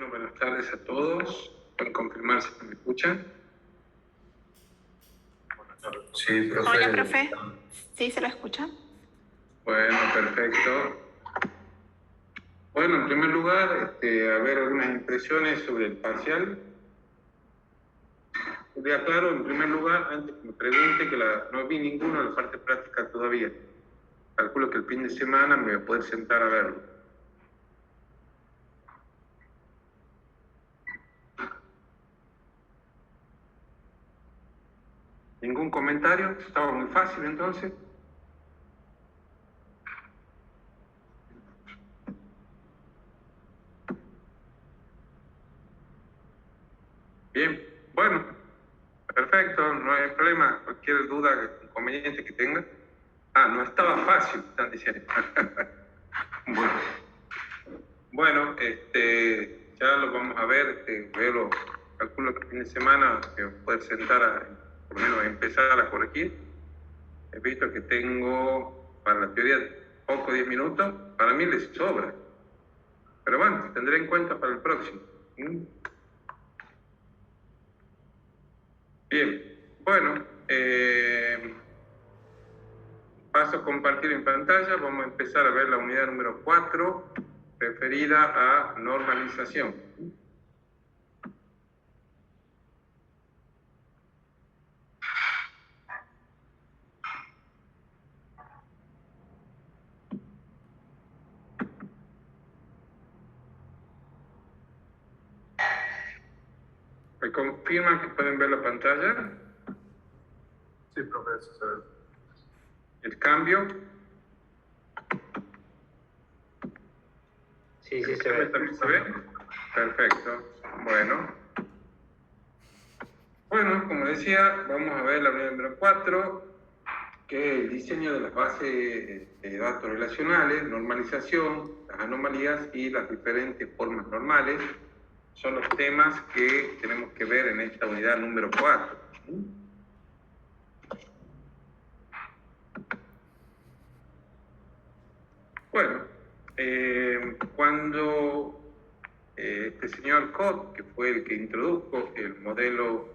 Bueno, buenas tardes a todos. ¿Pueden confirmar si me escuchan? Sí, profe. Hola, profe. ¿Sí se lo escucha? Bueno, perfecto. Bueno, en primer lugar, a ver algunas impresiones sobre el parcial. Le aclaro, en primer lugar, antes que me pregunte, que no vi ninguno de la parte práctica todavía. Calculo que el fin de semana me voy a poder sentar a verlo. ¿Ningún comentario? ¿Estaba muy fácil entonces? Bien, bueno, perfecto, no hay problema. Cualquier duda, inconveniente que tenga. Ah, no estaba fácil, están diciendo. Bueno, ya lo vamos a ver. Calculo que el fin de semana que poder sentar por lo menos a empezar a corregir. He visto que tengo para la teoría poco 10 minutos, para mí les sobra. Pero bueno, tendré en cuenta para el próximo. Bien, bueno, paso a compartir en pantalla. Vamos a empezar a ver la unidad número 4, referida a normalización. ¿Me confirman que pueden ver la pantalla? Sí, profesor. ¿El cambio? Sí, se ve. ¿También se ve? Perfecto. Bueno, como decía, vamos a ver la unidad número 4, que es el diseño de las bases de datos relacionales, normalización, las anomalías y las diferentes formas normales. Son los temas que tenemos que ver en esta unidad número 4. Bueno, cuando este señor Cott, que fue el que introdujo el modelo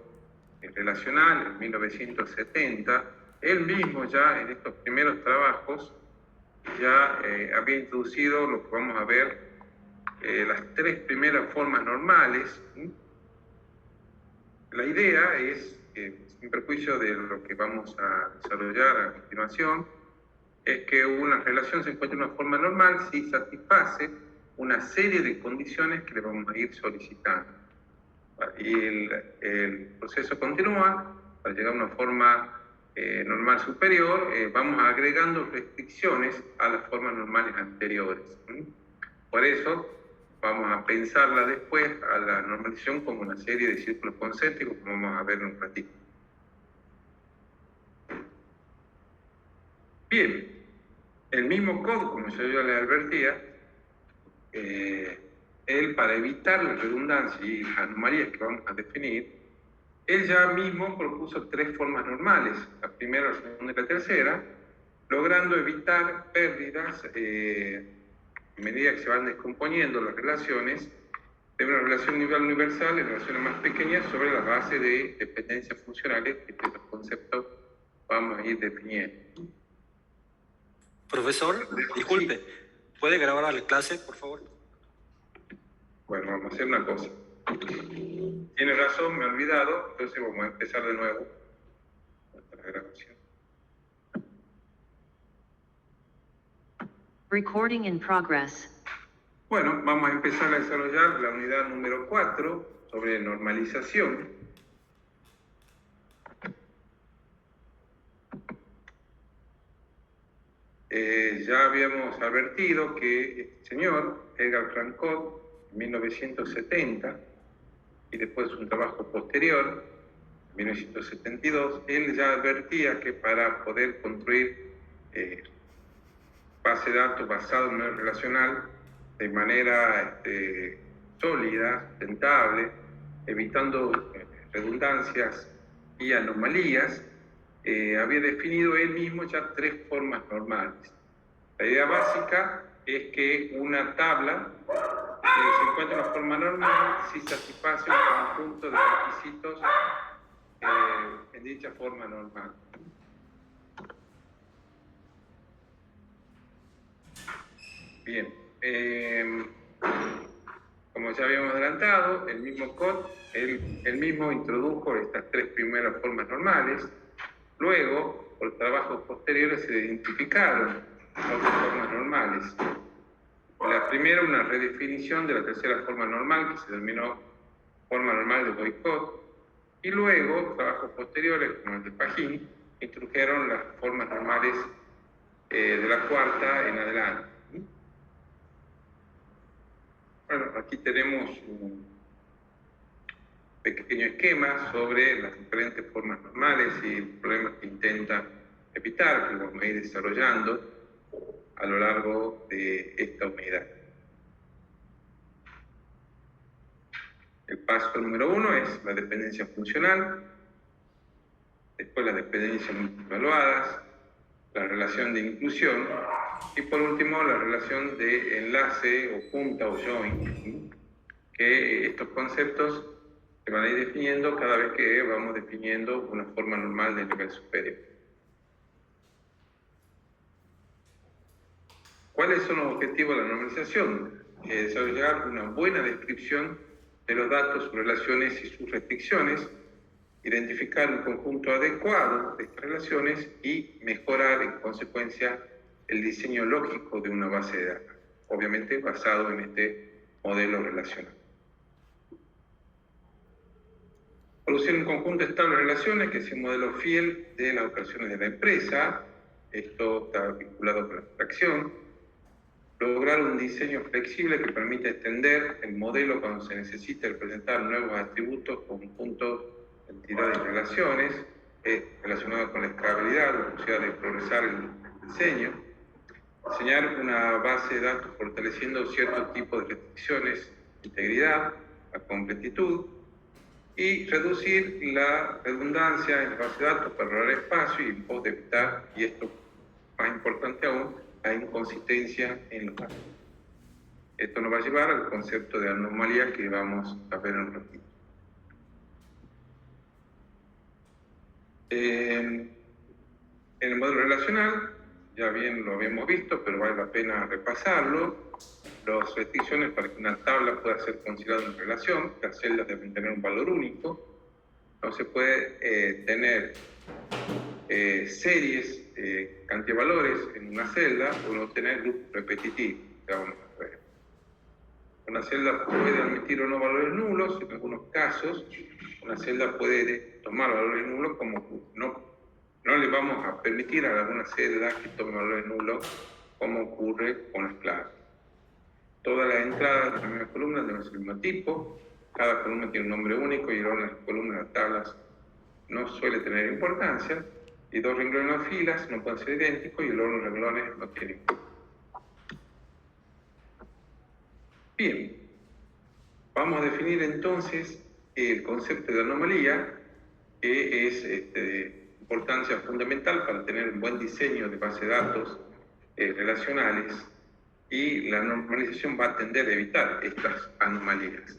relacional en 1970, él mismo ya en estos primeros trabajos ya había introducido lo que vamos a ver, las 3 primeras formas normales. La idea es, sin perjuicio de lo que vamos a desarrollar a continuación, es que una relación se encuentra en una forma normal si satisface una serie de condiciones que le vamos a ir solicitando. Y el proceso continúa para llegar a una forma normal superior. Vamos agregando restricciones a las formas normales anteriores. Por eso vamos a pensarla después a la normalización como una serie de círculos concéntricos, como vamos a ver en un ratito. Bien, el mismo Cott, como yo ya les advertía, él, para evitar la redundancia y las anomalías que vamos a definir, él ya mismo propuso 3 formas normales, la primera, la segunda y la tercera, logrando evitar pérdidas a medida que se van descomponiendo las relaciones de una relación nivel universal en relaciones más pequeñas sobre la base de dependencias funcionales, que este concepto vamos a ir definiendo. Profesor, disculpe, ¿puede grabar la clase, por favor? Bueno, vamos a hacer una cosa. Tiene razón, me he olvidado, entonces vamos a empezar de nuevo nuestra grabación. Recording in progress. Bueno, vamos a empezar a desarrollar la unidad número 4 sobre normalización. Ya habíamos advertido que este señor, Edgar Frankot, en 1970, y después un trabajo posterior, en 1972, él ya advertía que para poder construir base de datos basada en un modelo relacional de manera sólida, sustentable, evitando redundancias y anomalías, había definido él mismo ya 3 formas normales. La idea básica es que una tabla se encuentra una forma normal si satisface un conjunto de requisitos en dicha forma normal. Bien, como ya habíamos adelantado, el mismo Code, él mismo introdujo estas tres primeras formas normales. Luego, por trabajos posteriores, se identificaron otras formas normales. La primera, una redefinición de la tercera forma normal, que se denominó forma normal de boicot. Y luego, trabajos posteriores, como el de Pajín, introdujeron las formas normales de la cuarta en adelante. Bueno, aquí tenemos un pequeño esquema sobre las diferentes formas normales y problemas que intenta evitar, que vamos a ir desarrollando a lo largo de esta unidad. El paso número 1 es la dependencia funcional, después las dependencias multievaluadas, la relación de inclusión y por último la relación de enlace o punta o join, que estos conceptos se van a ir definiendo cada vez que vamos definiendo una forma normal del nivel superior. ¿Cuáles son los objetivos de la normalización? Desarrollar una buena descripción de los datos, sus relaciones y sus restricciones, identificar un conjunto adecuado de estas relaciones y mejorar en consecuencia el diseño lógico de una base de datos, obviamente basado en este modelo relacional. Producir un conjunto estable de relaciones que sea un modelo fiel de las operaciones de la empresa, esto está vinculado con la abstracción. Lograr un diseño flexible que permita extender el modelo cuando se necesite representar nuevos atributos, conjuntos, entidades y relaciones relacionados con la escalabilidad, la posibilidad de progresar el diseño. Diseñar una base de datos fortaleciendo cierto tipo de restricciones, integridad, la completitud y reducir la redundancia en la base de datos para ahorrar espacio y en pos de evitar, y esto más importante aún, la inconsistencia en los datos. Esto nos va a llevar al concepto de anomalía que vamos a ver en un ratito. En el modelo relacional, ya bien lo habíamos visto, pero vale la pena repasarlo. Las restricciones para que una tabla pueda ser considerada una relación, las celdas deben tener un valor único. No se puede tener series, cantidad de valores en una celda o no tener loop repetitivo. Una celda puede admitir o no valores nulos, en algunos casos una celda puede tomar valores nulos como no le vamos a permitir a alguna celda que tome valores nulos como ocurre con las claves. Todas las entradas de la misma columna deben ser del mismo tipo, cada columna tiene un nombre único y el orden de las columnas de las tablas no suele tener importancia, y dos renglones o filas no pueden ser idénticos y el orden de renglones no tiene importancia. Bien, vamos a definir entonces el concepto de anomalía, que es de importancia fundamental para tener un buen diseño de base de datos relacionales, y la normalización va a tender a evitar estas anomalías.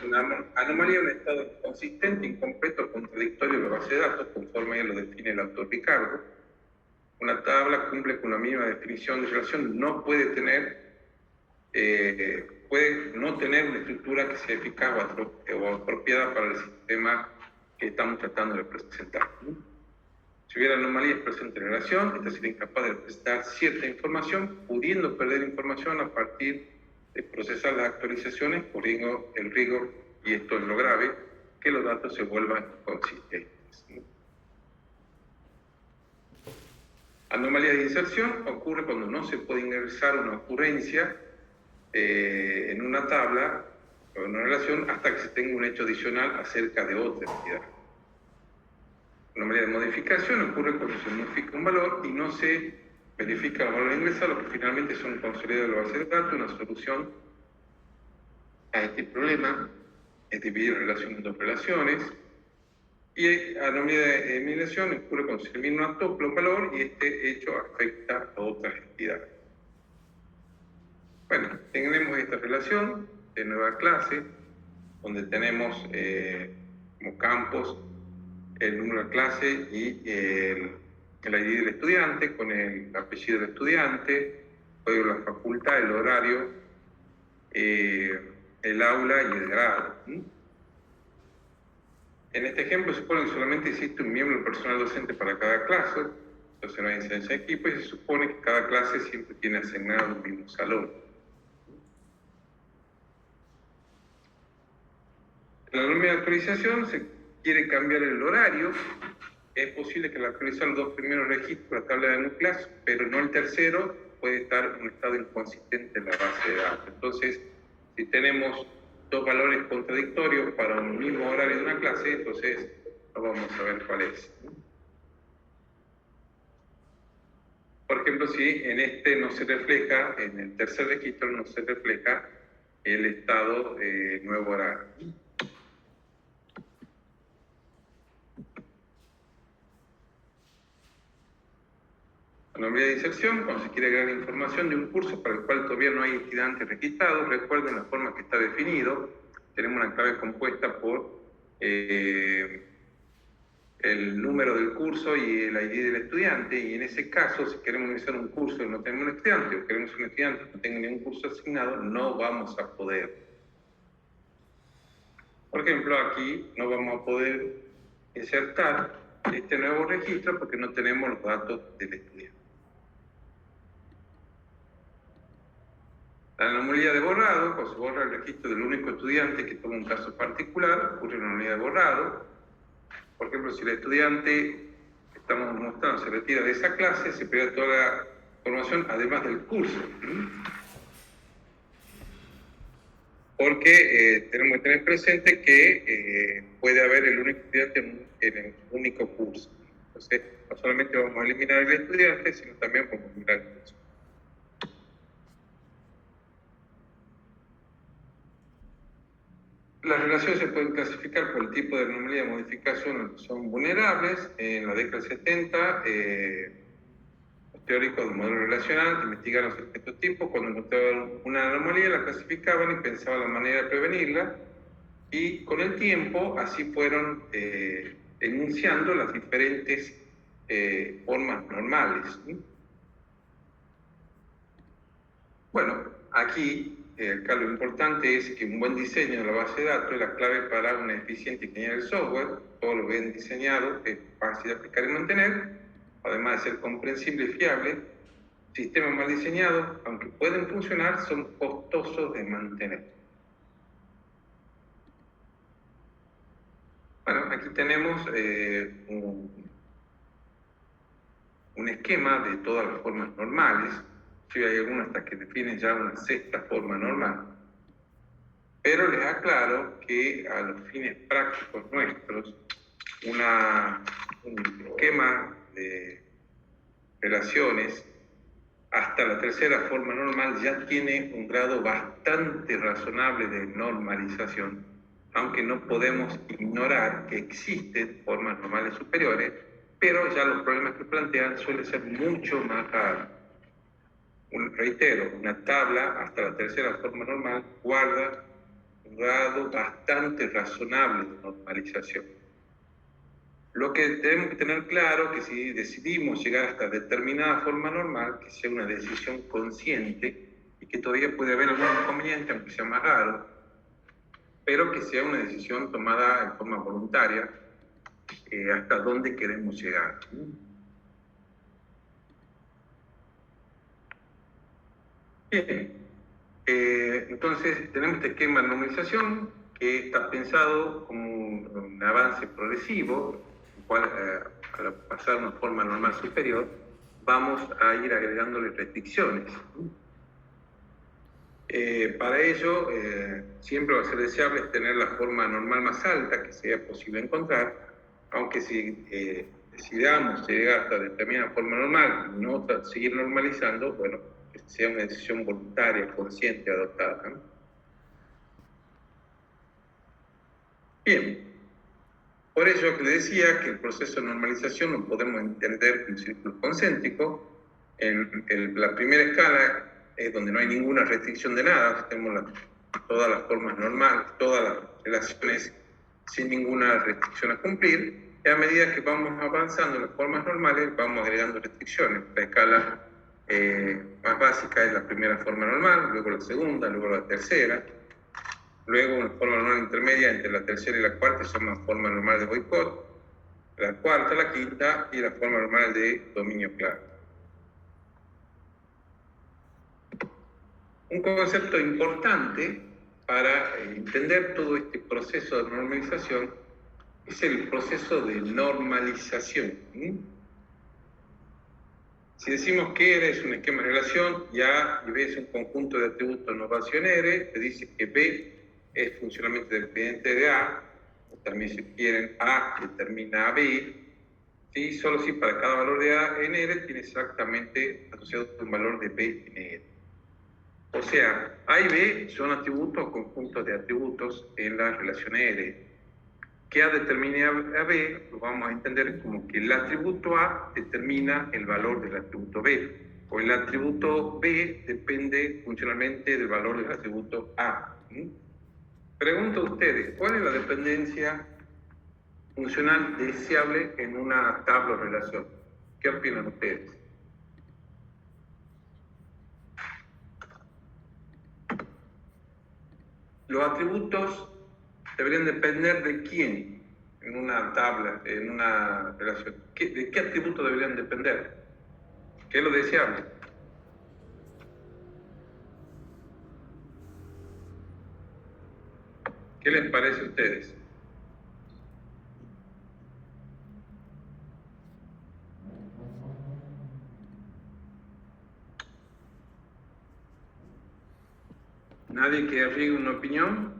Una anomalía es un estado inconsistente, incompleto, contradictorio de la base de datos, conforme lo define el autor Ricardo. Una tabla cumple con la misma definición de relación, no puede no tener una estructura que sea eficaz o apropiada para el sistema que estamos tratando de representar. Si hubiera anomalías presentes en relación, esta sería incapaz de representar cierta información, pudiendo perder información a partir de procesar las actualizaciones, corriendo el rigor, y esto es lo grave, que los datos se vuelvan consistentes. Anomalía de inserción ocurre cuando no se puede ingresar una ocurrencia en una tabla o en una relación hasta que se tenga un hecho adicional acerca de otra entidad. Anomalía de modificación ocurre cuando se modifica un valor y no se verifica el valor ingresado, lo que finalmente son consolidados de la base de datos. Una solución a este problema es dividir relaciones en dos relaciones. Y anomalía de eliminación ocurre cuando se elimina una tupla, un valor, y este hecho afecta a otras entidades. Bueno, tenemos esta relación de nueva clase, donde tenemos como campos el número de clase y el ID del estudiante, con el apellido del estudiante, código de la facultad, el horario, el aula y el grado. En este ejemplo se supone que solamente existe un miembro personal docente para cada clase, entonces no hay incidencia de equipo, y se supone que cada clase siempre tiene asignado un mismo salón. En la norma de actualización se quiere cambiar el horario. Es posible que al actualizar los dos primeros registros de la tabla de núcleos, pero no el tercero, puede estar en un estado inconsistente en la base de datos. Entonces, si tenemos dos valores contradictorios para un mismo horario de una clase, entonces no vamos a ver cuál es. Por ejemplo, si en este no se refleja, en el tercer registro no se refleja el estado nuevo horario. Anomalía de inserción, cuando se quiere agregar información de un curso para el cual todavía no hay estudiantes registrados. Recuerden la forma que está definido. Tenemos una clave compuesta por el número del curso y el ID del estudiante, y en ese caso, si queremos iniciar un curso y no tenemos un estudiante, o queremos un estudiante que no tenga ningún curso asignado, no vamos a poder. Por ejemplo, aquí no vamos a poder insertar este nuevo registro porque no tenemos los datos del estudiante. La anomalía de borrado, cuando se borra el registro del único estudiante que toma un caso particular, ocurre una anomalía de borrado. Por ejemplo, si el estudiante que estamos mostrando se retira de esa clase, se pierde toda la información además del curso. Porque tenemos que tener presente que puede haber el único estudiante en el único curso. Entonces, no solamente vamos a eliminar el estudiante, sino también vamos a eliminar el curso. Las relaciones se pueden clasificar por el tipo de anomalía de modificación, son vulnerables. En la década del 70, los teóricos del modelo relacional investigaron ciertos tipos. Cuando encontraban una anomalía, la clasificaban y pensaban la manera de prevenirla. Y con el tiempo, así fueron enunciando las diferentes formas normales. Bueno, aquí acá lo importante es que un buen diseño de la base de datos es la clave para una eficiente ingeniería del software. Todo lo bien diseñado es fácil de aplicar y mantener, además de ser comprensible y fiable. Sistemas mal diseñados, aunque pueden funcionar, son costosos de mantener. Bueno, aquí tenemos un esquema de todas las formas normales. Sí, hay algunas hasta que definen ya una sexta forma normal. Pero les aclaro que a los fines prácticos nuestros, un esquema de relaciones hasta la tercera forma normal ya tiene un grado bastante razonable de normalización, aunque no podemos ignorar que existen formas normales superiores, pero ya los problemas que plantean suelen ser mucho más raros. Reitero, una tabla hasta la tercera forma normal guarda un grado bastante razonable de normalización. Lo que tenemos que tener claro es que si decidimos llegar hasta determinada forma normal, que sea una decisión consciente y que todavía puede haber algún inconveniente, aunque sea más raro, pero que sea una decisión tomada en forma voluntaria, hasta dónde queremos llegar. Bien, entonces tenemos este esquema de normalización que está pensado como un avance progresivo, el cual al pasar a una forma normal superior vamos a ir agregándole restricciones. Para ello, siempre va a ser deseable tener la forma normal más alta que sea posible encontrar, aunque si decidamos llegar hasta determinada forma normal y no seguir normalizando, bueno, que sea una decisión voluntaria, consciente, adoptada, ¿no? Bien, por ello que le decía que el proceso de normalización lo podemos entender en un círculo concéntrico. En la primera escala donde no hay ninguna restricción de nada, tenemos todas las formas normales, todas las relaciones sin ninguna restricción a cumplir, y a medida que vamos avanzando en las formas normales, vamos agregando restricciones. La escala más básica es la primera forma normal, luego la segunda, luego la tercera, luego una forma normal intermedia entre la tercera y la cuarta, se llama forma normal de boicot, la cuarta, la quinta y la forma normal de dominio clave. Un concepto importante para entender todo este proceso de normalización es el proceso de normalización. Si decimos que R es un esquema de relación y A y B es un conjunto de atributos novación R, te dice que B es funcionalmente dependiente de A, o también si quieren A determina a B, ¿sí? Solo si para cada valor de A en R tiene exactamente asociado un valor de B en R. O sea, A y B son atributos o conjuntos de atributos en la relación R. Que A determina a B, lo vamos a entender como que el atributo A determina el valor del atributo B, o el atributo B depende funcionalmente del valor del atributo A. Pregunto a ustedes, ¿cuál es la dependencia funcional deseable en una tabla o relación? ¿Qué opinan ustedes? Los atributos deberían depender de quién en una tabla, en una relación. ¿De qué atributo deberían depender? ¿Qué es lo deseable? ¿Qué les parece a ustedes? ¿Nadie que arriesgue una opinión?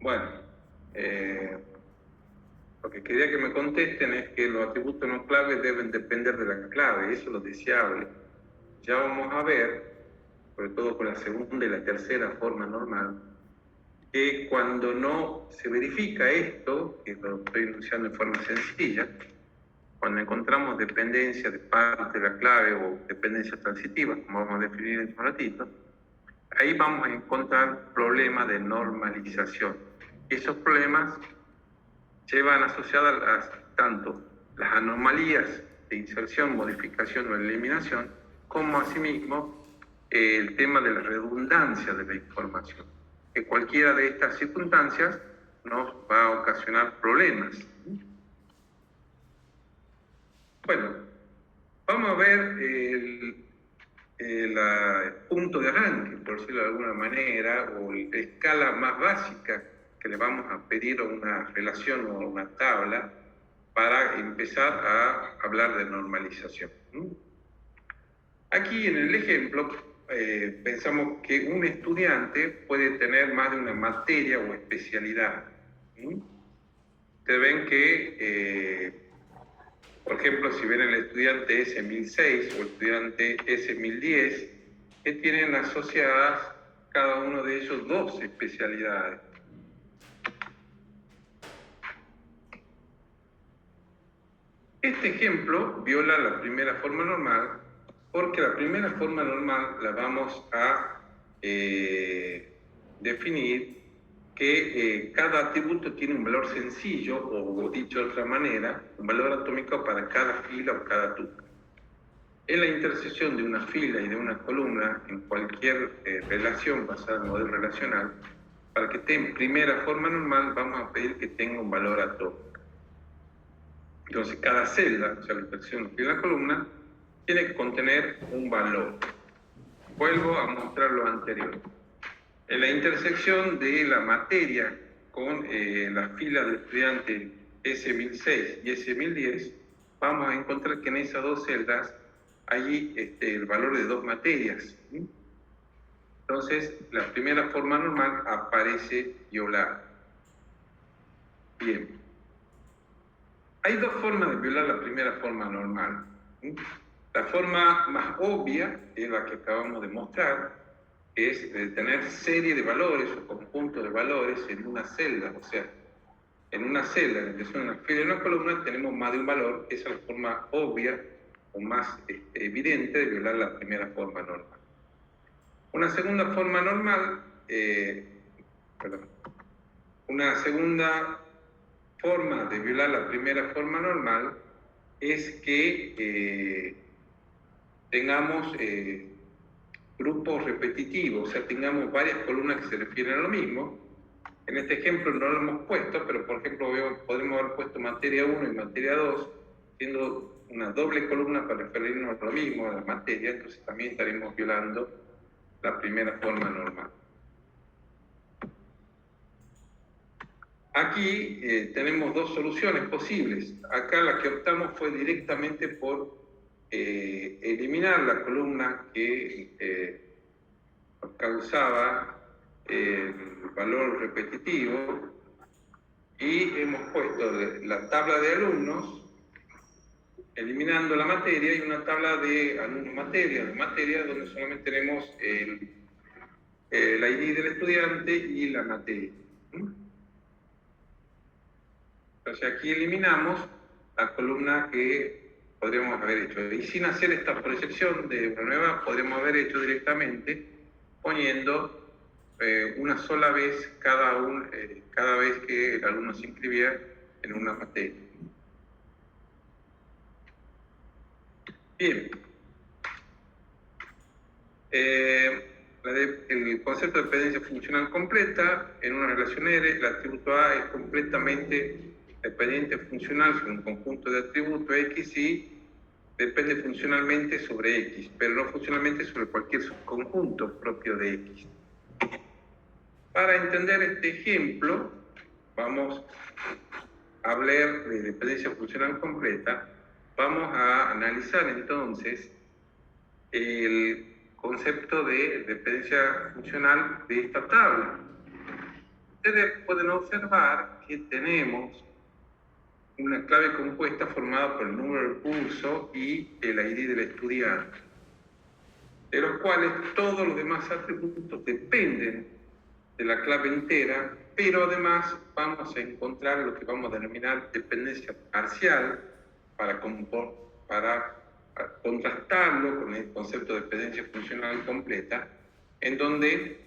Bueno, lo que quería que me contesten es que los atributos no claves deben depender de la clave, eso es lo deseable. Ya vamos a ver, sobre todo con la segunda y la tercera forma normal, que cuando no se verifica esto, que lo estoy enunciando en forma sencilla, cuando encontramos dependencia de parte de la clave o dependencia transitiva, como vamos a definir en un ratito, ahí vamos a encontrar problemas de normalización. Esos problemas llevan asociadas tanto las anomalías de inserción, modificación o eliminación, como asimismo el tema de la redundancia de la información. Que cualquiera de estas circunstancias nos va a ocasionar problemas. Bueno, vamos a ver el punto de arranque, por decirlo de alguna manera, o la escala más básica que le vamos a pedir a una relación o a una tabla para empezar a hablar de normalización. Aquí en el ejemplo pensamos que un estudiante puede tener más de una materia o especialidad. Ustedes ven que, por ejemplo, si ven el estudiante S1006 o el estudiante S1010, que tienen asociadas cada uno de ellos dos especialidades. Este ejemplo viola la primera forma normal, porque la primera forma normal la vamos a definir que cada atributo tiene un valor sencillo, o dicho de otra manera, un valor atómico para cada fila o cada tuple. En la intersección de una fila y de una columna, en cualquier relación basada en modelo relacional, para que esté en primera forma normal, vamos a pedir que tenga un valor atómico. Entonces, cada celda, o sea, la intersección de la columna, tiene que contener un valor. Vuelvo a mostrar lo anterior. En la intersección de la materia con la fila del estudiante S1006 y S1010, vamos a encontrar que en esas dos celdas hay el valor de dos materias. Entonces, la primera forma normal aparece violada. Bien. Hay dos formas de violar la primera forma normal. La forma más obvia es la que acabamos de mostrar, es de tener serie de valores o conjunto de valores en una celda. O sea, en una celda, en una fila y una columna, tenemos más de un valor. Esa es la forma obvia o más evidente de violar la primera forma normal. Una segunda forma normal, una segunda forma de violar la primera forma normal es que tengamos grupos repetitivos, o sea, tengamos varias columnas que se refieren a lo mismo. En este ejemplo no lo hemos puesto, pero por ejemplo podríamos haber puesto materia 1 y materia 2, siendo una doble columna para referirnos a lo mismo, a la materia, entonces también estaremos violando la primera forma normal. Aquí tenemos dos soluciones posibles. Acá la que optamos fue directamente por eliminar la columna que nos causaba el valor repetitivo y hemos puesto la tabla de alumnos eliminando la materia y una tabla de alumnos materia donde solamente tenemos el ID del estudiante y la materia. Entonces aquí eliminamos la columna que podríamos haber hecho. Y sin hacer esta proyección de una nueva, podríamos haber hecho directamente poniendo una sola vez cada vez que el alumno se inscribía en una materia. Bien. El concepto de dependencia funcional completa, en una relación R, el atributo A es completamente dependiente funcional sobre un conjunto de atributos X y depende funcionalmente sobre X, pero no funcionalmente sobre cualquier subconjunto propio de X. Para entender este ejemplo, vamos a hablar de dependencia funcional completa. Vamos a analizar entonces el concepto de dependencia funcional de esta tabla. Ustedes pueden observar que tenemos una clave compuesta formada por el número del curso y el ID del estudiante, de los cuales todos los demás atributos dependen de la clave entera, pero además vamos a encontrar lo que vamos a denominar dependencia parcial para contrastarlo con el concepto de dependencia funcional completa, en donde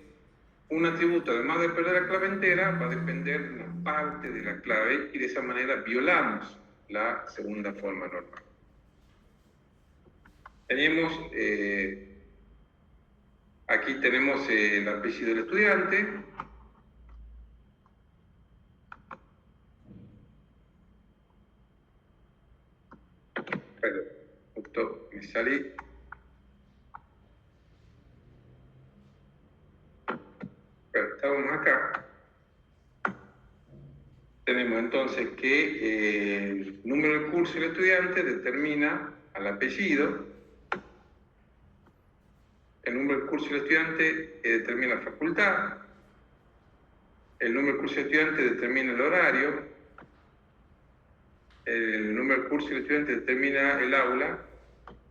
un atributo, además de perder la clave entera, va a depender de una parte de la clave y de esa manera violamos la segunda forma normal. Aquí tenemos el apellido del estudiante. Pero, justo me salí. Pero estábamos acá. Tenemos entonces que el número del curso del estudiante determina al apellido. El número del curso del estudiante determina la facultad. El número del curso del estudiante determina el horario. El número del curso del estudiante determina el aula.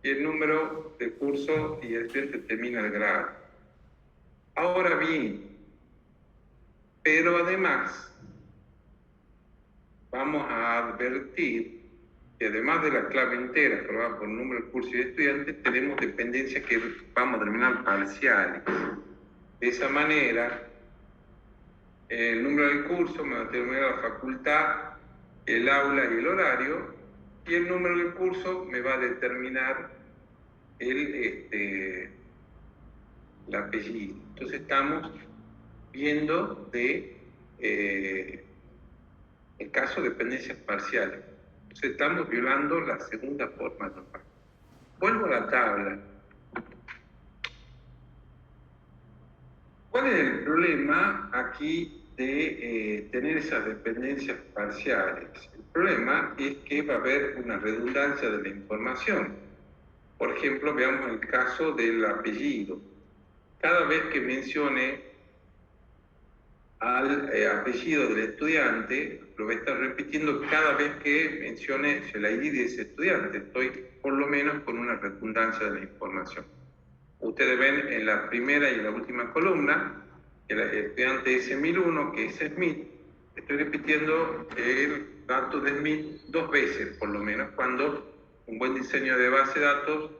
Y el número del curso y el estudiante determina el grado. Ahora bien, pero además vamos a advertir que además de la clave entera formada por el número del curso y el estudiante, tenemos dependencias que vamos a denominar parciales. De esa manera, el número del curso me va a determinar la facultad, el aula y el horario, y el número del curso me va a determinar el apellido. Entonces estamos viendo el caso de dependencias parciales. Entonces estamos violando la segunda forma normal. Vuelvo a la tabla. ¿Cuál es el problema aquí de tener esas dependencias parciales? El problema es que va a haber una redundancia de la información. Por ejemplo, veamos el caso del apellido. Cada vez que mencione al apellido del estudiante, lo voy a estar repitiendo cada vez que mencione el ID de ese estudiante. Estoy por lo menos con una redundancia de la información. Ustedes ven en la primera y en la última columna, el estudiante es 1001, que es Smith, estoy repitiendo el dato de Smith 2 veces, por lo menos, cuando un buen diseño de base de datos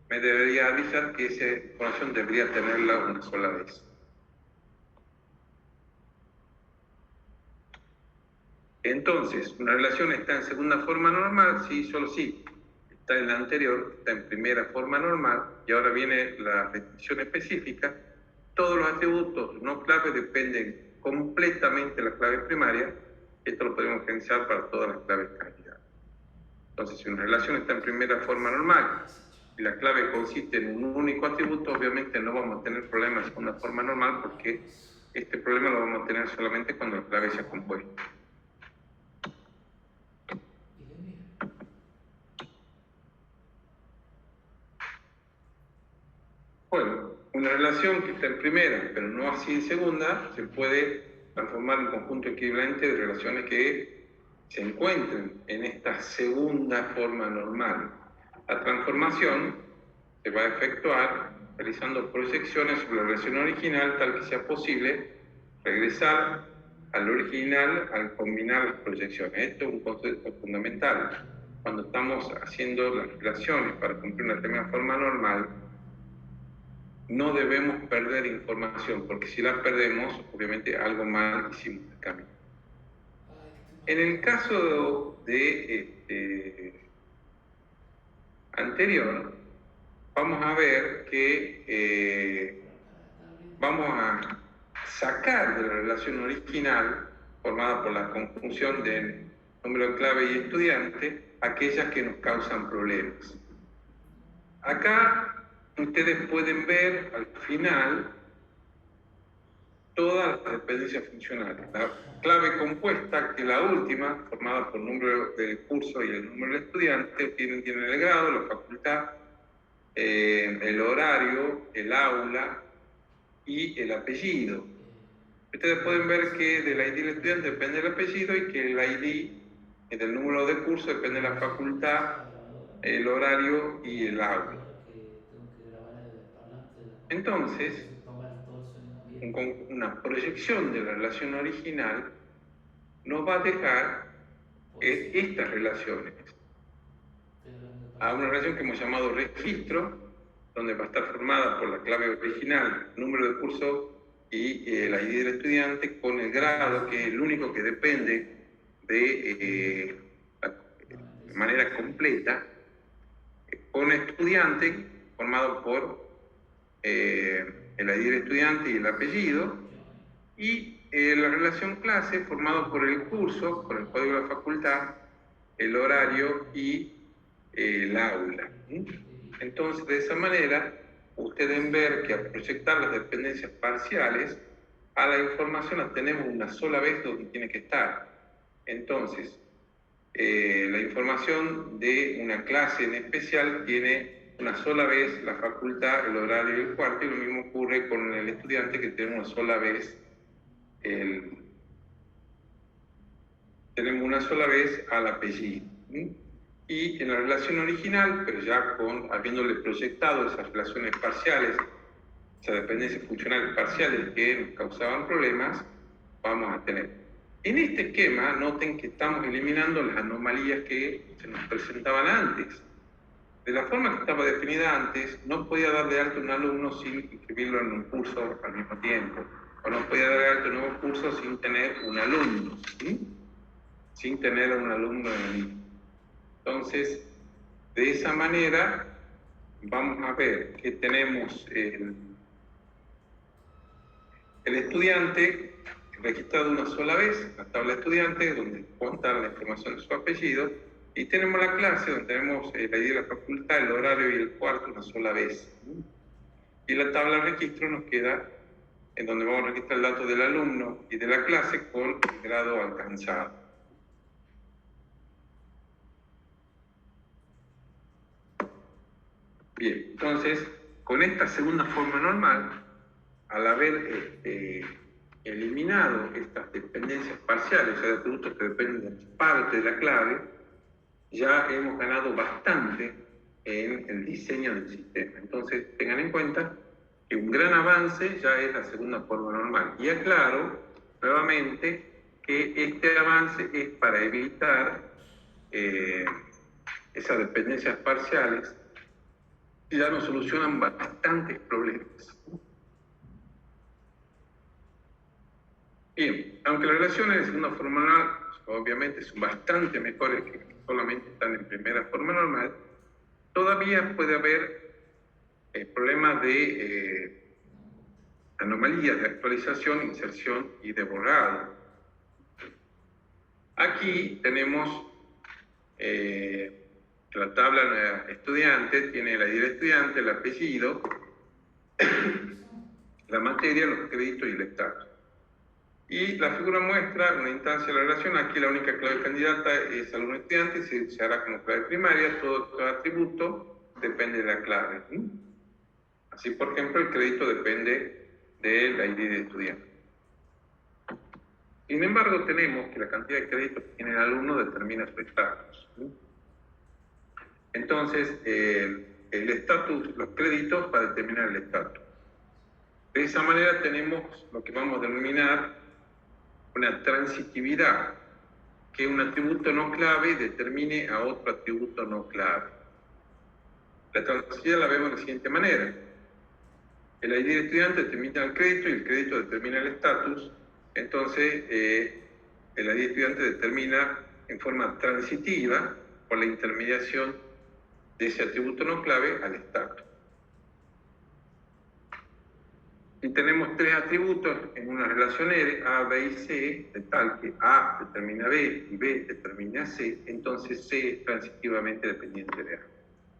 me debería avisar que esa información debería tenerla una sola vez. Entonces, una relación está en segunda forma normal, sí, solo sí. Está en la anterior, está en primera forma normal, y ahora viene la restricción específica. Todos los atributos no clave dependen completamente de la clave primaria. Esto lo podemos generalizar para todas las claves candidatas. Entonces, si una relación está en primera forma normal y la clave consiste en un único atributo, obviamente no vamos a tener problemas con la forma normal, porque este problema lo vamos a tener solamente cuando la clave sea compuesta. Bueno, una relación que está en primera, pero no así en segunda, se puede transformar en conjunto equivalente de relaciones que se encuentren en esta segunda forma normal. La transformación se va a efectuar realizando proyecciones sobre la relación original tal que sea posible regresar al original al combinar las proyecciones. Esto es un concepto fundamental. Cuando estamos haciendo las relaciones para cumplir una determinada forma normal, no debemos perder información, porque si la perdemos, obviamente algo mal hicimos en el camino. En el caso anterior, vamos a ver que vamos a sacar de la relación original, formada por la conjunción de número de clave y estudiante, aquellas que nos causan problemas. Acá ustedes pueden ver al final todas las dependencias funcionales. La clave compuesta, que es la última, formada por el número del curso y el número del estudiante, tienen el grado, la facultad, el horario, el aula y el apellido. Ustedes pueden ver que del ID del estudiante depende el apellido y que el ID del número de curso depende de la facultad, el horario y el aula. Entonces, con una proyección de la relación original nos va a dejar estas relaciones a una relación que hemos llamado registro, donde va a estar formada por la clave original, número de curso y el ID del estudiante, con el grado, que es el único que depende de manera completa, con estudiante formado por el ID del estudiante y el apellido, y la relación clase formado por el curso, por el código de la facultad, el horario y el aula. Entonces, de esa manera, ustedes deben ver que al proyectar las dependencias parciales, a la información la tenemos una sola vez donde tiene que estar. Entonces, la información de una clase en especial tiene una sola vez la facultad, el horario y el cuarto, y lo mismo ocurre con el estudiante, que tiene una sola vez tenemos una sola vez al apellido. Y en la relación original, pero ya habiéndole proyectado esas relaciones parciales, esas dependencias funcionales parciales que nos causaban problemas, vamos a tener. En este esquema, noten que estamos eliminando las anomalías que se nos presentaban antes. De la forma que estaba definida antes, no podía dar de alta un alumno sin inscribirlo en un curso al mismo tiempo. O no podía dar de alta un nuevo curso sin tener un alumno, ¿sí? Sin tener a un alumno en el mismo. Entonces, de esa manera, vamos a ver que tenemos el estudiante registrado una sola vez, la tabla de estudiantes, donde cuenta la información de su apellido, y tenemos la clase, donde tenemos el ID de la facultad, el horario y el cuarto una sola vez. Y la tabla de registro nos queda en donde vamos a registrar el dato del alumno y de la clase con el grado alcanzado. Bien, entonces, con esta segunda forma normal, al haber eliminado estas dependencias parciales, o sea, de atributos que dependen de parte de la clave, ya hemos ganado bastante en el diseño del sistema. Entonces, tengan en cuenta que un gran avance ya es la segunda forma normal. Y aclaro nuevamente que este avance es para evitar esas dependencias parciales y ya nos solucionan bastantes problemas. Bien, aunque las relaciones de segunda forma normal obviamente son bastante mejores que solamente están en primera forma normal, todavía puede haber problemas de anomalías de actualización, inserción y de borrado. Aquí tenemos la tabla estudiante, tiene la ID del estudiante, el apellido, la materia, los créditos y el estatus. Y la figura muestra una instancia de la relación. Aquí la única clave candidata es alumno estudiante, se hará como clave primaria, todo atributo depende de la clave. Así, por ejemplo, el crédito depende del ID de estudiante. Sin embargo, tenemos que la cantidad de créditos que tiene el alumno determina su estatus. Entonces, el estatus, los créditos para determinar el estatus. De esa manera tenemos lo que vamos a denominar una transitividad, que un atributo no clave determine a otro atributo no clave. La transitividad la vemos de la siguiente manera. El ID del estudiante determina el crédito y el crédito determina el estatus. Entonces, el ID del estudiante determina en forma transitiva, por la intermediación de ese atributo no clave, al estatus. Y tenemos tres atributos en una relación R, A, B y C, de tal que A determina B y B determina C, entonces C es transitivamente dependiente de A.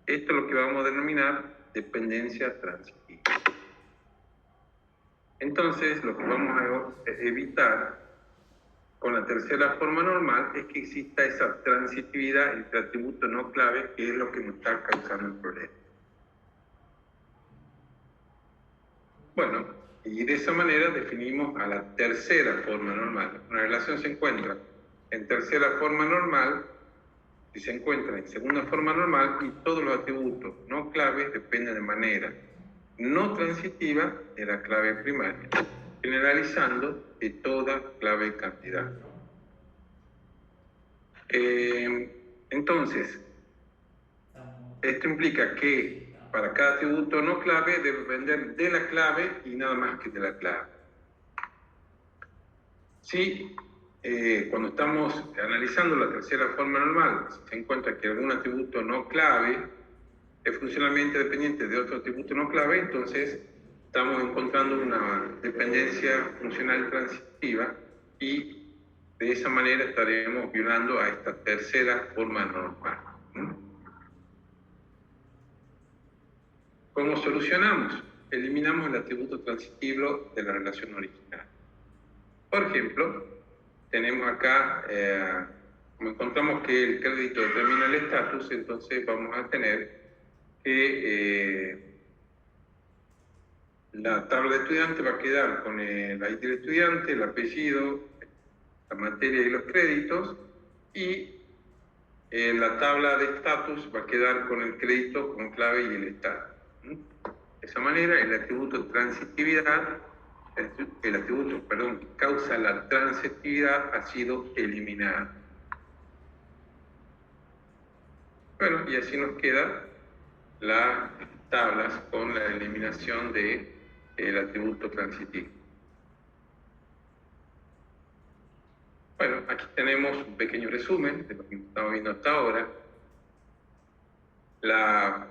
Esto es lo que vamos a denominar dependencia transitiva. Entonces, lo que vamos a evitar con la tercera forma normal es que exista esa transitividad entre atributos no clave, que es lo que nos está causando el problema. Bueno, y de esa manera definimos a la tercera forma normal. Una relación se encuentra en tercera forma normal si se encuentra en segunda forma normal y todos los atributos no claves dependen de manera no transitiva de la clave primaria, generalizando de toda clave cantidad. Entonces, esto implica que para cada atributo no clave debe depender de la clave y nada más que de la clave. Si cuando estamos analizando la tercera forma normal se encuentra que algún atributo no clave es funcionalmente dependiente de otro atributo no clave, entonces estamos encontrando una dependencia funcional transitiva y de esa manera estaremos violando a esta tercera forma normal. ¿Cómo solucionamos? Eliminamos el atributo transitivo de la relación original. Por ejemplo, tenemos acá, como encontramos que el crédito determina el estatus, entonces vamos a tener que la tabla de estudiante va a quedar con el ID del estudiante, el apellido, la materia y los créditos, y la tabla de estatus va a quedar con el crédito, con clave y el estatus. De esa manera, el atributo transitividad, el atributo, perdón, que causa la transitividad ha sido eliminado. Bueno, y así nos quedan las tablas con la eliminación del atributo transitivo. Bueno, aquí tenemos un pequeño resumen de lo que estamos viendo hasta ahora. La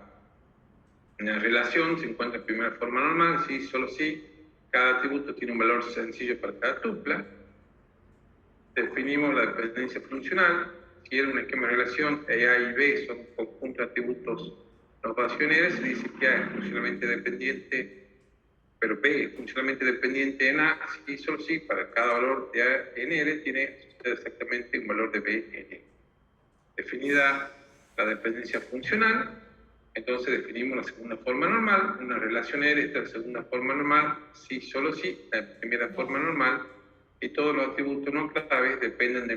relación se encuentra en primera forma normal, sí, solo sí. Cada atributo tiene un valor sencillo para cada tupla. Definimos la dependencia funcional. Si era un esquema de relación, A y B son un conjunto de atributos no vacioneros, se dice que A es funcionalmente dependiente, pero B es funcionalmente dependiente en A, y solo sí, para cada valor de A en R tiene exactamente un valor de B en E. Definida la dependencia funcional, entonces definimos la segunda forma normal, una relación R, esta es la segunda forma normal, sí, solo sí, la primera forma normal, y todos los atributos no claves dependen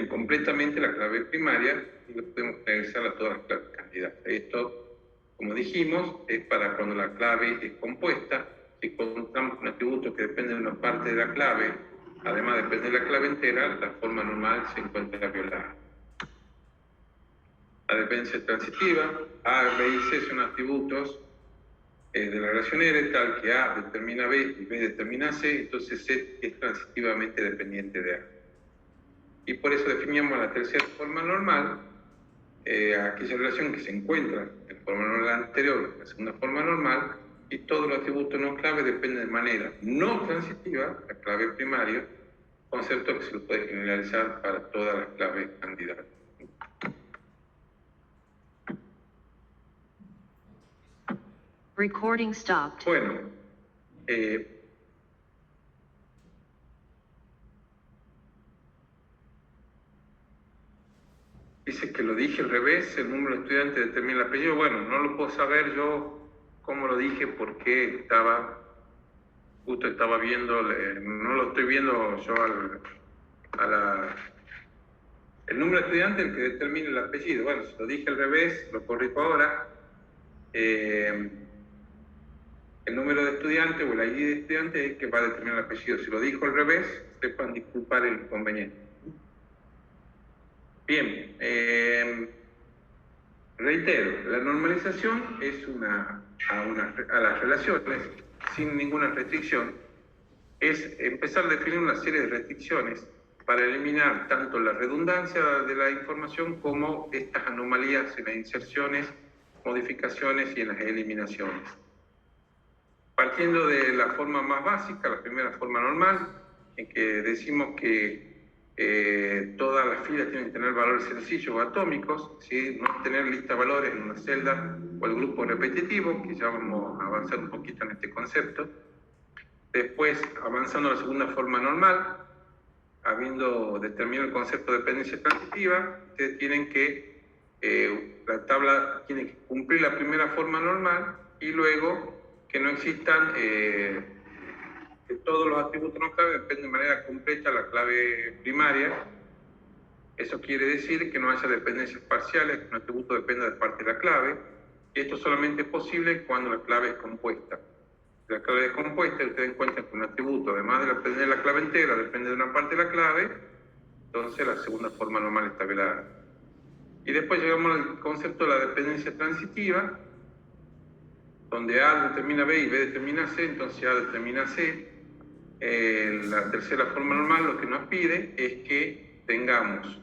completamente de la clave primaria y lo podemos generalizar a todas las claves candidatas. Esto, como dijimos, es para cuando la clave es compuesta. Si encontramos un atributo que depende de una parte de la clave Además, depende de la clave entera, la forma normal se encuentra violada. La dependencia transitiva, A, B y C son atributos de la relación R, tal que A determina B y B determina C, entonces C es transitivamente dependiente de A. Y por eso definimos la tercera forma normal, aquella relación que se encuentra en forma normal anterior, la segunda forma normal, y todos los atributos no clave dependen de manera no transitiva, la clave primaria, concepto que se lo puede generalizar para todas las claves candidatas. Recording stopped. Bueno, dice que lo dije al revés, el número de estudiantes determina el apellido. Bueno, no lo puedo saber yo cómo lo dije porque justo estaba viendo, no lo estoy viendo yo el número de estudiantes el que determina el apellido. Bueno, si lo dije al revés, lo corrijo ahora. El número de estudiantes o el ID de estudiante es el que va a determinar el apellido. Si lo dijo al revés, sepan disculpar el inconveniente. Bien, reitero, la normalización es a las relaciones sin ninguna restricción, es empezar a definir una serie de restricciones para eliminar tanto la redundancia de la información como estas anomalías en las inserciones, modificaciones y en las eliminaciones. Partiendo de la forma más básica, la primera forma normal, en que decimos que todas las filas tienen que tener valores sencillos o atómicos, ¿sí? No tener lista de valores en una celda o el grupo repetitivo, que ya vamos a avanzar un poquito en este concepto. Después, avanzando a la segunda forma normal, habiendo determinado el concepto de dependencia transitiva, ustedes tienen que, la tabla tiene que cumplir la primera forma normal y luego que no existan, que todos los atributos no clave dependen de manera completa de la clave primaria. Eso quiere decir que no haya dependencias parciales, que un atributo dependa de parte de la clave, y esto solamente es posible cuando la clave es compuesta. Si la clave es compuesta y ustedes encuentran que un atributo, además de depender de la clave entera, depende de una parte de la clave, entonces la segunda forma normal está violada. Y después llegamos al concepto de la dependencia transitiva, donde A determina B y B determina C, entonces A determina C. La tercera forma normal lo que nos pide es que tengamos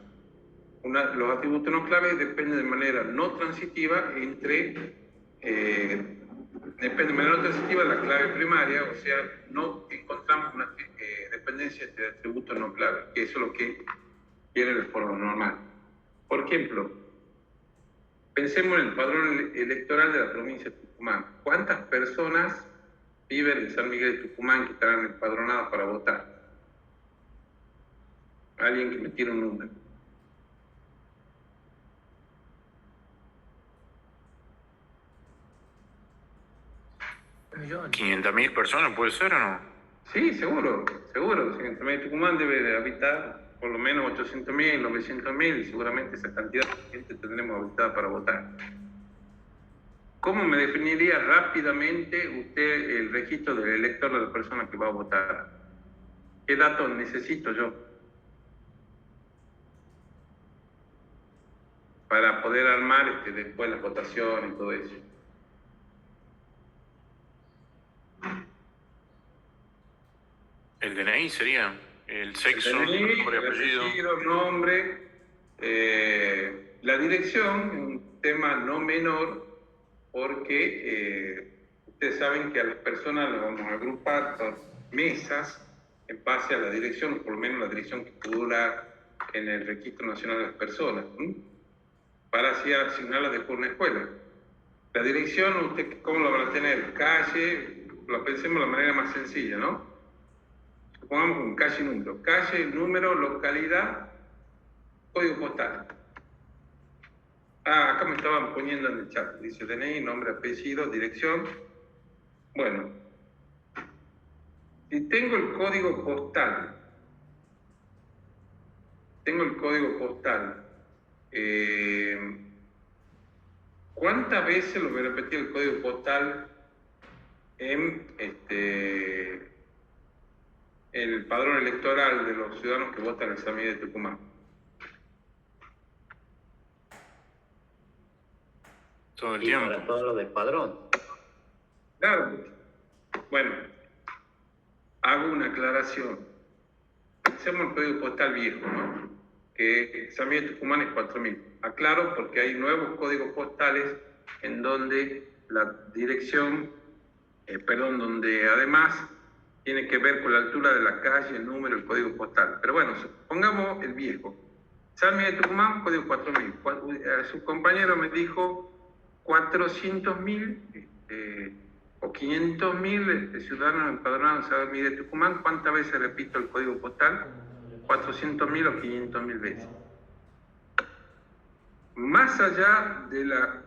los atributos no claves dependen de manera no transitiva depende de manera no transitiva de la clave primaria, o sea, no encontramos una dependencia entre atributos no claves, que eso es lo que quiere la forma normal. Por ejemplo, pensemos en el padrón electoral de la provincia de Tucumán. ¿Cuántas personas viven en San Miguel de Tucumán que estarán empadronadas para votar? Alguien que me tire un número. 500.000 personas, ¿puede ser o no? Sí, seguro. En San Miguel de Tucumán debe de habitar por lo menos 800.000, 900.000, y seguramente esa cantidad de gente tendremos habitada para votar. ¿Cómo me definiría rápidamente usted el registro del elector de la persona que va a votar? ¿Qué datos necesito yo para poder armar después la votación y todo eso? El DNI sería el sexo, El DNI, nombre, el apellido. nombre, la dirección, un tema no menor, porque ustedes saben que a las personas las vamos a agrupar por mesas en base a la dirección, o por lo menos la dirección que figura en el Registro Nacional de las Personas, para así asignarlas después a una escuela. La dirección, ¿usted cómo la van a tener? Calle, lo pensemos de la manera más sencilla, ¿no? Pongamos un calle, número, localidad, código postal. Acá me estaban poniendo en el chat, dice DNI, nombre, apellido, dirección. Bueno, si tengo el código postal, ¿cuántas veces lo voy a repetir el código postal en el padrón electoral de los ciudadanos que votan en San Miguel de Tucumán. Todo el Y tiempo. para todo lo del padrón. Claro. Bueno, hago una aclaración. Hacemos el código postal viejo, ¿no? Que San Miguel de Tucumán es 4000. Aclaro porque hay nuevos códigos postales en donde la dirección, donde además tiene que ver con la altura de la calle, el número, el código postal. Pero bueno, pongamos el viejo. San Miguel de Tucumán, código 4000. Su compañero me dijo 400.000 o 500.000 ciudadanos empadronados en San Miguel de Tucumán. ¿Cuántas veces repito el código postal? 400.000 o 500.000 veces. Más allá de la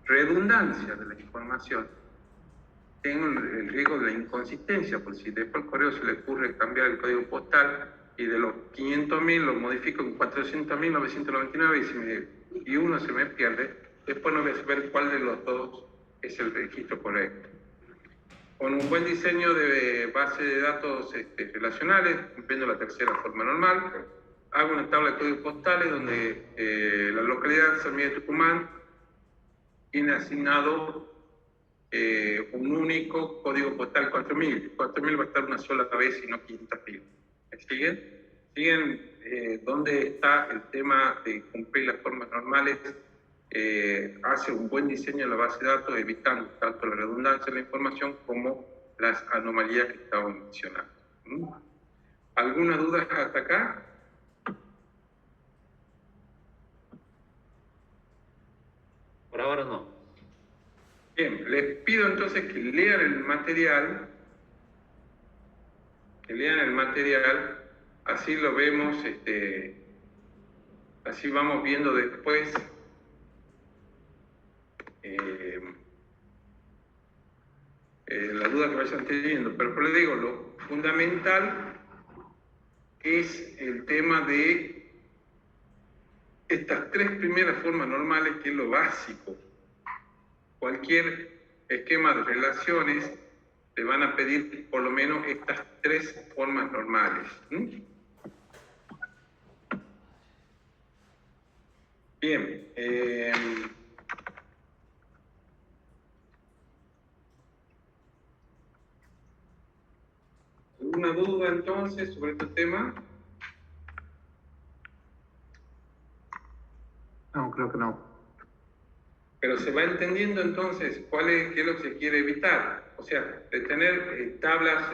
redundancia de la información, tengo el riesgo de la inconsistencia, por si después al correo se le ocurre cambiar el código postal y de los 500.000 lo modifico en 400.999 y uno se me pierde, después no voy a saber cuál de los dos es el registro correcto. Con un buen diseño de base de datos relacionales, cumpliendo la tercera forma normal, hago una tabla de códigos postales donde la localidad San Miguel de Tucumán tiene asignado un único código postal 4000. 4000 va a estar una sola vez y no 500.000. ¿Me siguen? ¿Siguen dónde está el tema de cumplir las formas normales? Hace un buen diseño de la base de datos, evitando tanto la redundancia de la información como las anomalías que estaba mencionando. ¿Alguna duda hasta acá? Por ahora no. Bien, les pido entonces que lean el material, así lo vemos, así vamos viendo después la duda que vayan teniendo, pero les digo, lo fundamental es el tema de estas tres primeras formas normales, que es lo básico. Cualquier esquema de relaciones te van a pedir por lo menos estas tres formas normales. Bien. ¿Alguna duda entonces sobre este tema? No, creo que no. Pero se va entendiendo entonces qué es lo que se quiere evitar. O sea, de tener tablas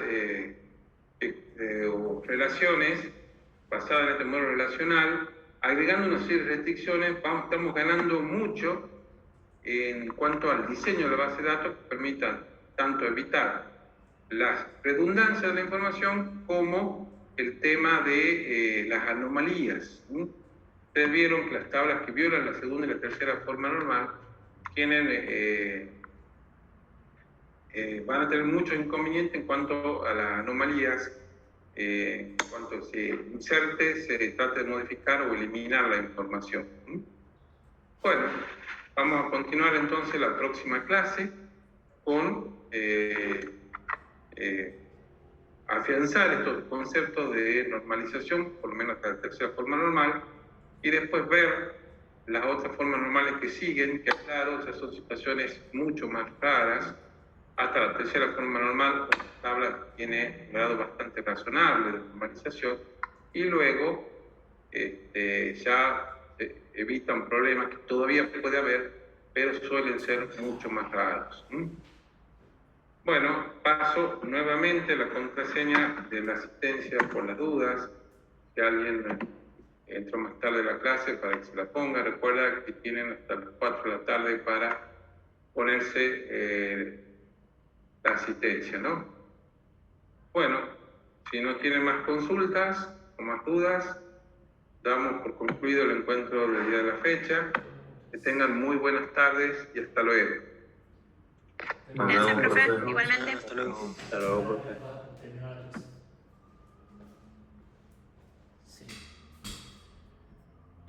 o relaciones basadas en este modelo relacional, agregando una serie de restricciones, estamos ganando mucho en cuanto al diseño de la base de datos que permitan tanto evitar las redundancias de la información como el tema de las anomalías. Ustedes vieron que las tablas que violan la segunda y la tercera forma normal van a tener muchos inconvenientes en cuanto a las anomalías, en cuanto se inserte, se trate de modificar o eliminar la información. Bueno, vamos a continuar entonces la próxima clase con afianzar estos conceptos de normalización, por lo menos hasta la tercera forma normal, y después ver las otras formas normales que siguen, que claro, esas son situaciones mucho más raras. Hasta la tercera forma normal, la tabla tiene un grado bastante razonable de normalización, y luego ya se evitan problemas que todavía puede haber, pero suelen ser mucho más raros. Bueno, paso nuevamente la contraseña de la asistencia por las dudas. Si alguien entró más tarde a la clase, para que se la ponga, recuerda que tienen hasta las 4 de la tarde para ponerse la asistencia, ¿no? Bueno, si no tienen más consultas o más dudas, damos por concluido el encuentro del día de la fecha. Que tengan muy buenas tardes y hasta luego. Gracias, profe. Igualmente. Hasta luego. Hasta luego, profe.